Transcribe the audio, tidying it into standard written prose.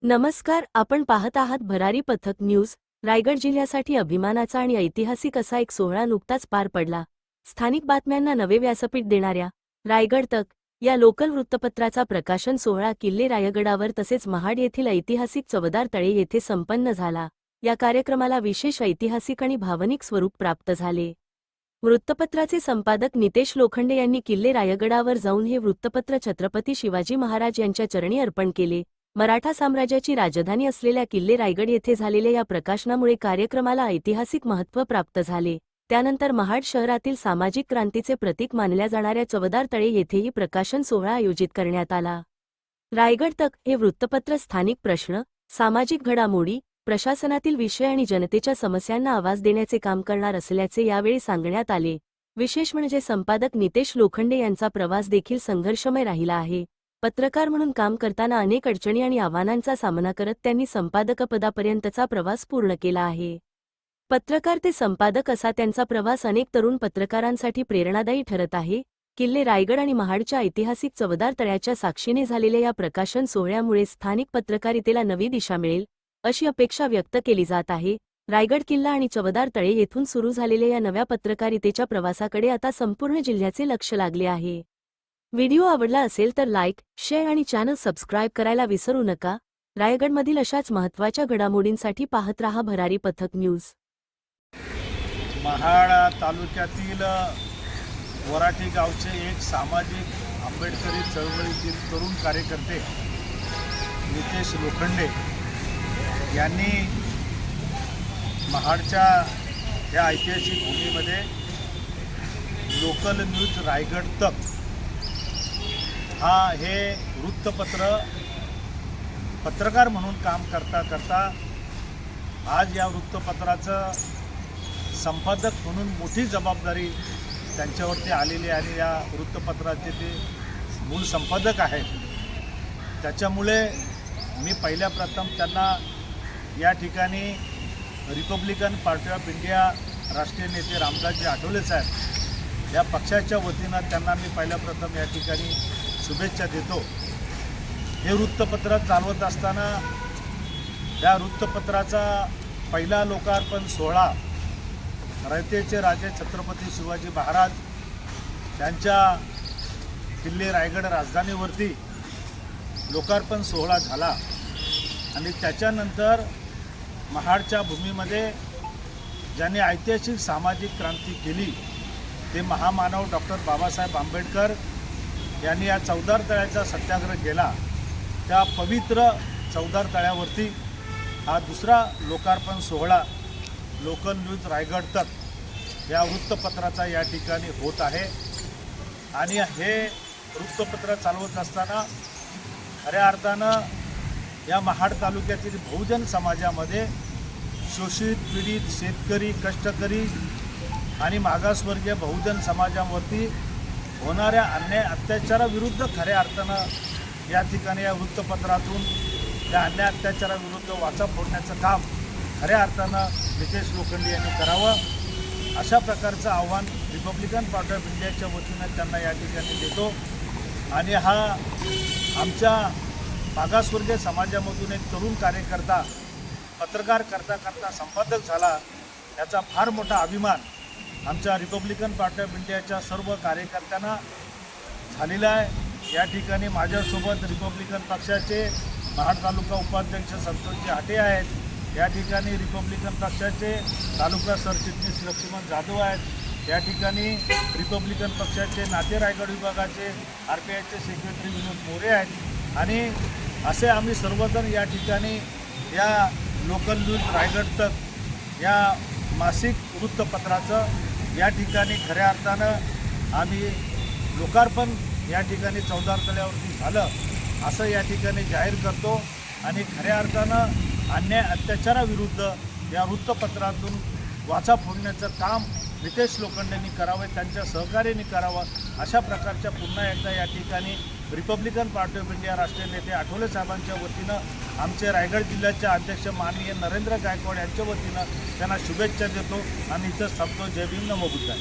नमस्कार, आपण पाहत आहात भरारी पथक न्यूज। रायगड जिल्ह्यासाठी अभिमानाचा आणि ऐतिहासिक असा एक सोहळा नुकताच पार पडला। स्थानिक बातम्यांना नवे व्यासपीठ देणाऱ्या रायगड तक या लोकल वृत्तपत्राचा प्रकाशन सोहळा किल्ले रायगडावर तसेच महाड येथील ऐतिहासिक चवदार तळे येथे संपन्न झाला। या कार्यक्रमाला विशेष ऐतिहासिक आणि भावनिक स्वरूप प्राप्त झाले। वृत्तपत्राचे संपादक नितेश लोखंडे यांनी किल्ले रायगडावर जाऊन हे वृत्तपत्र छत्रपती शिवाजी महाराज यांच्या चरणी अर्पण केले। मराठा साम्राज्याची राजधानी असलेल्या किल्ले रायगड येथे झालेल्या या प्रकाशनामुळे कार्यक्रमाला ऐतिहासिक महत्त्व प्राप्त झाले। त्यानंतर महाड शहरातील सामाजिक क्रांतीचे प्रतीक मानल्या जाणाऱ्या चवदार तळे येथेही प्रकाशन सोहळा आयोजित करण्यात आला। रायगड तक हे वृत्तपत्र स्थानिक प्रश्न, सामाजिक घडामोडी, प्रशासनातील विषय आणि जनतेच्या समस्यांना आवाज देण्याचे काम करणार असल्याचे यावेळी सांगण्यात आले। विशेष म्हणजे संपादक नितेश लोखंडे यांचा प्रवास देखील संघर्षमय राहिला आहे। पत्रकार म्हणून काम करताना अनेक अडचणी आणि आव्हानांचा सामना करत त्यांनी संपादकपदापर्यंतचा प्रवास पूर्ण केला आहे। पत्रकार ते संपादक असा त्यांचा प्रवास अनेक तरुण पत्रकारांसाठी प्रेरणादायी ठरत आहे। किल्ले रायगड आणि महाडच्या ऐतिहासिक चवदार तळ्याच्या साक्षीने झालेल्या या प्रकाशन सोहळ्यामुळे स्थानिक पत्रकारितेला नवी दिशा मिळेल अशी अपेक्षा व्यक्त केली जात आहे। रायगड किल्ला आणि चवदार तळे येथून सुरू झालेल्या या नव्या पत्रकारितेच्या प्रवासाकडे आता संपूर्ण जिल्ह्याचे लक्ष लागले आहे। व्हिडिओ आवडला असेल तर लाईक, शेअर आणि चॅनल सबस्क्राईब करायला विसरू नका। रायगडमधील अशाच महत्त्वाच्या घडामोडींसाठी पाहत रहा भरारी पथक न्यूज। महाड तालुक्यातील वराठी गावचे एक सामाजिक आंबेडकरी चळवळीतील तरुण कार्यकर्ते नितेश लोखंडे यांनी महाडच्या या ऐतिहासिक भूमीमध्ये लोकल न्यूज रायगड तक हे वृत्तपत्र पत्रकार म्हणून काम करता करता आज या वृत्तपत्राचं संपादक म्हणून मोठी जबाबदारी त्यांच्यावरती आलेली आहे आणि या वृत्तपत्राचे ते मूळ संपादक आहेत। त्याच्यामुळे मी पहिल्या प्रथम त्यांना या ठिकाणी रिपब्लिकन पार्टी ऑफ इंडिया राष्ट्रीय नेते रामदासजी आठवले साहेब या पक्षाच्या वतीनं त्यांना मी पहिल्या प्रथम या ठिकाणी शुभेच्छा देतो। हे वृत्तपत्र चालवत असताना या वृत्तपत्राचा पहिला लोकार्पण सोहळा रयतेचे राजे छत्रपती शिवाजी महाराज यांच्या किल्ले रायगड राजधानीवरती लोकार्पण सोहळा झाला आणि त्याच्यानंतर महाडच्या भूमीमध्ये ज्यांनी ऐतिहासिक सामाजिक क्रांती केली ते महामानव डॉक्टर बाबासाहेब आंबेडकर यांनी या चवदार तळ्याचा सत्याग्रह केला। त्या पवित्र चवदार तळ्यावरती हा दुसरा लोकार्पण सोहळा लोकल न्यूज रायगड तक या वृत्तपत्राचा या ठिकाणी होत आहे आणि हे वृत्तपत्र चालवत असताना खऱ्या अर्थानं या महाड तालुक्यातील बहुजन समाजामध्ये शोषित, पीडित, शेतकरी, कष्टकरी आणि मागासवर्गीय बहुजन समाजावरती होणाऱ्या अन्याय अत्याचाराविरुद्ध खऱ्या अर्थानं या ठिकाणी या वृत्तपत्रातून त्या अन्याय अत्याचाराविरुद्ध वाचा फोडण्याचं काम खऱ्या अर्थानं नितेश लोखंडे यांनी करावं अशा प्रकारचं आव्हान रिपब्लिकन पार्टी ऑफ इंडियाच्या वतीनं त्यांना या ठिकाणी देतो। आणि हा आमच्या मागासवर्गीय समाजामधून एक तरुण कार्यकर्ता पत्रकार करता करता संपादक झाला याचा फार मोठा अभिमान आमच्या रिपब्लिकन पार्टी ऑफ इंडियाच्या सर्व कार्यकर्त्यांना झालेला आहे। या ठिकाणी माझ्यासोबत रिपब्लिकन पक्षाचे महाड तालुका उपाध्यक्ष संतोषजी हाटे आहेत। या ठिकाणी रिपब्लिकन पक्षाचे तालुका सरचिटणीस लक्ष्मण जाधव आहेत। या ठिकाणी रिपब्लिकन पक्षाचे नाते रायगड विभागाचे RPIचे सेक्रेटरी विनोद मोरे आहेत आणि असे आम्ही सर्वजण या ठिकाणी या लोकल न्यूज रायगड तक या मासिक वृत्तपत्राचं या ठिकाणी खऱ्या अर्थानं आम्ही लोकार्पण या ठिकाणी चवदार तळ्यावरती झालं असं या ठिकाणी जाहीर करतो आणि खऱ्या अर्थानं अन्याय अत्याचाराविरुद्ध या वृत्तपत्रातून वाचा फोडण्याचं काम नितेश लोखंडेंनी करावे, त्यांच्या सहकार्याने करावं अशा प्रकारच्या पुन्हा एकदा या ठिकाणी रिपब्लिकन पार्टी ऑफ इंडिया राष्ट्रीय नेते आठवले साहेबांच्या वतीनं आमचे रायगड जिल्ह्याचे अध्यक्ष माननीय नरेंद्र गायकवाड यांच्या वतीनं त्यांना शुभेच्छा देतो आणि इथं थांबतो। जय भीम, नमो बुद्धाय।